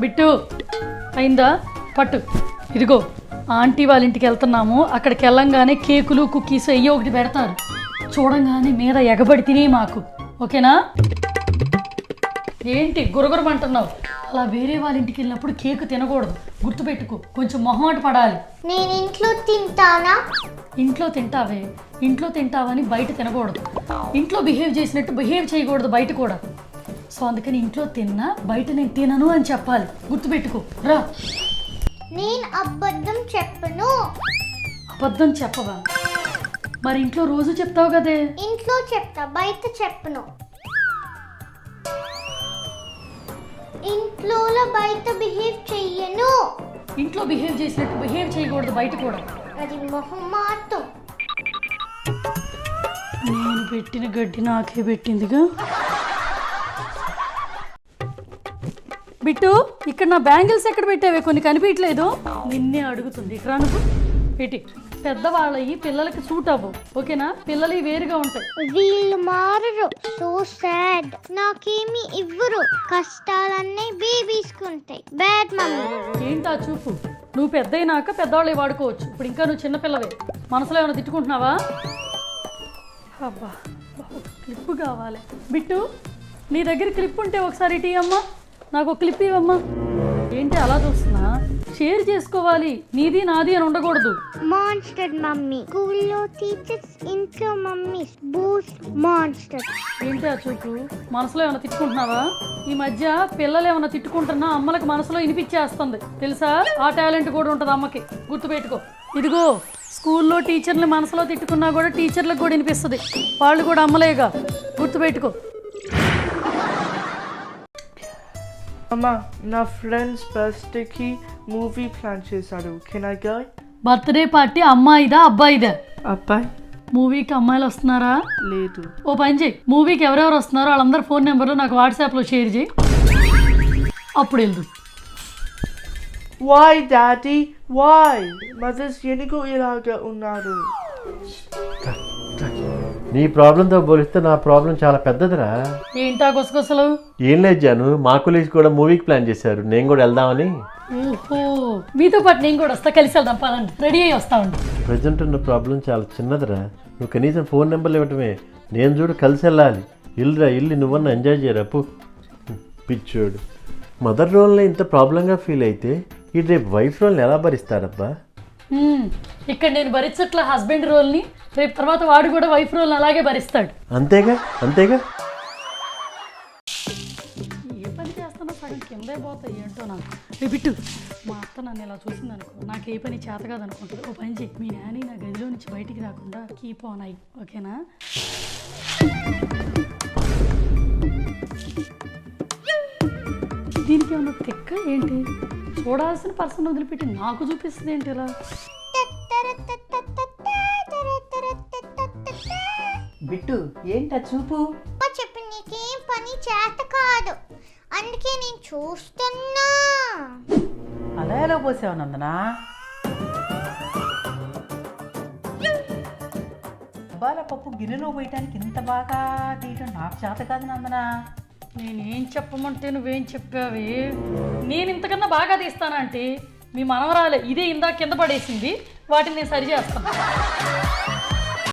Bit అయిందా? పట్టు. ఇదిగో ఆంటీ వాళ్ళ ఇంటికి వెళ్తున్నాము. అక్కడికి వెళ్ళంగానే కేకులు కుక్కీస్ అయ్యో ఒకటి పెడతారు. చూడంగానే మీద ఎగబడి తినే మాకు, ఓకేనా? ఏంటి గురగురమంటున్నావు? అలా వేరే వాళ్ళ ఇంటికి వెళ్ళినప్పుడు కేకు తినకూడదు, గుర్తుపెట్టుకో. కొంచెం మొహమాట పడాలి. నేను ఇంట్లో తింటానా? ఇంట్లో తింటావే, ఇంట్లో తింటావని బయట తినకూడదు. ఇంట్లో బిహేవ్ చేసినట్టు బిహేవ్ చేయకూడదు బయట కూడా. సో అందుకని ఇంట్లో తిన్నా బయట నేను తినను అని చెప్పాలి, గుర్తుపెట్టుకో. రా. నేను అబద్ధం చెప్పను. అబద్ధం చెప్పవా? మరి ఇంట్లో రోజు చెప్తావు కదే. ఇంట్లో చెప్తా, బయట చెప్పను. ఇంట్లో బయట బిహేవ్ చెయ్యను. ఇంట్లో బిహేవ్ చేసినట్టు బిహేవ్ చేయకూడదు బయట కూడా. అది మొహమాటం. నేను పెట్టిన గడ్డి నాకే పెట్టిందిగా. బిట్టు, ఇక్కడ నా బ్యాంగిల్స్ ఎక్కడ పెట్టావే? కొన్ని కనిపించలేదు. నిన్నే అడుగుతుంది. ఇక్కడ నువ్వు పెట్టి. పెద్దవాళ్ళవి పిల్లలకి సూట్ అవ్వవు, ఓకేనా? పిల్లలు వేరుగా ఉంటాయి. వీళ్ళు మారరు. So sad. నాకేమి ఇవ్వరు. కష్టాలన్నీ బేబీస్కుంటాయి. Bad mummy. ఏంటా చూపు? నువ్వు పెద్ద అయినాక పెద్దవాళ్ళే వాడుకోవచ్చు. ఇప్పుడు ఇంకా నువ్వు చిన్నపిల్లవే. మనసులో ఏమైనా తిట్టుకుంటున్నావా? అబ్బా, క్లిప్ కావాలి. బిట్టు, నీ దగ్గర క్లిప్ ఉంటే ఒకసారి ఇటీ అమ్మా. నాకు ఒక క్లిప్ ఇవ్వమ్మా. ఏంటి అలా చూస్తున్నా? షేర్ చేసుకోవాలి. నీది నాది అని ఉండకూడదు. Monster mummy. స్కూల్లో టీచర్స్, ఇంట్లో మమ్మీ. Boost monster. ఏంటి ఆ చూపు? మనసులో ఏమైనా తిట్టుకుంటున్నావా? ఈ మధ్య పిల్లలు ఏమైనా తిట్టుకుంటున్నా అమ్మలకు మనసులో వినిపించేస్తుంది, తెలుసా? ఆ టాలెంట్ కూడా ఉంటుంది అమ్మకి, గుర్తుపెట్టుకో. ఇదిగో స్కూల్లో టీచర్ని మనసులో తిట్టుకున్నా కూడా టీచర్లకు కూడా వినిపిస్తుంది. వాళ్ళు కూడా అమ్మలేగా, గుర్తుపెట్టుకో. అమ్మా, నా ఫ్రెండ్స్ బర్త్డేకి మూవీ ప్లాన్ చేశాడు. Can I go? Birthday party అమ్మాయిదా అబ్బాయిదా? అబ్బాయి. మూవీకి అమ్మాయిలు వస్తున్నారా? లేదు. ఓ పని చేయి, మూవీకి ఎవరెవరు వస్తున్నారో వాళ్ళందరూ ఫోన్ నెంబర్లు నాకు వాట్సాప్లో షేర్ చేయి, అప్పుడు వెళ్దు. Why daddy why? మదర్స్ ఎందుకు ఇలాగా ఉన్నారు? నీ ప్రాబ్లంతో పోలిస్తే నా ప్రాబ్లం చాలా పెద్దదిరా. ఏంటా గుసగుసలు? ఏం లేదు జాను, మా కొలీగ్స్ కూడా మూవీకి ప్లాన్ చేశారు. నేను కూడా వెళ్దామని. ఓహో, మీతో పాటు నేను కూడా వస్తా, కలిసి వెళ్దాం. పదండి, రెడీ అయ్యి వస్తామండి. ప్రజెంట్ ఉన్న ప్రాబ్లం చాలా చిన్నదిరా. నువ్వు కనీసం ఫోన్ నెంబర్లు ఇవ్వటమే. నేను చూడు కలిసి వెళ్ళాలి. ఇల్లురా, ఇల్లు నువ్వన్నా ఎంజాయ్ చేయరా. పో పిచ్చోడు. మదర్ రోల్ని ఇంత ప్రాబ్లంగా ఫీల్ అయితే ఈ రేపు వైఫ్ రోల్ని ఎలా భరిస్తాడబ్బా? ఇక్కడ నేను భరించట్ల హస్బెండ్ రోల్ని, రేపు తర్వాత వాడు కూడా వైఫ్ రోల్ని అలాగే భరిస్తాడు. అంతేగా అంతేగా. ఏ పని చేస్తానో సగం కిందే పోతాయి ఏంటో నాకు. రేపిట్టు, మా అత్త నన్ను ఇలా చూసింది అనుకో, నాకు ఏ పని చేత కాదు అనుకుంటుంది. ఓ పని చెయ్యి, మీ నాని నా గదిలో నుంచి బయటికి రాకుండా కీప్ ఆన్ అయ్యి, ఓకేనా? దీనికి ఏమన్నా తెక్క ఏంటి? చూడాల్సిన పర్సన్ వదిలిపెట్టి నాకు చూపిస్తుంది ఏంటి ఇలా? బిట్టు, ఏంటా చూపు? చెప్పి నీకేం పని చేత కాదు, అందుకే నేను చూస్తున్నా. అలా ఎలా పోసావు నందనా? అబ్బాల పప్పు గిన్నెలో పోయటానికి ఇంత బాగా తీయటం నాకు చేత కాదు నందనా. నేనేం చెప్పమంటే నువ్వేం చెప్పావి? నేను ఇంతకన్నా బాగా తీస్తానంటే మీ మనవరాలే ఇదే ఇందాక కింద పడేసింది, వాటిని నేను సరి చేస్తాను.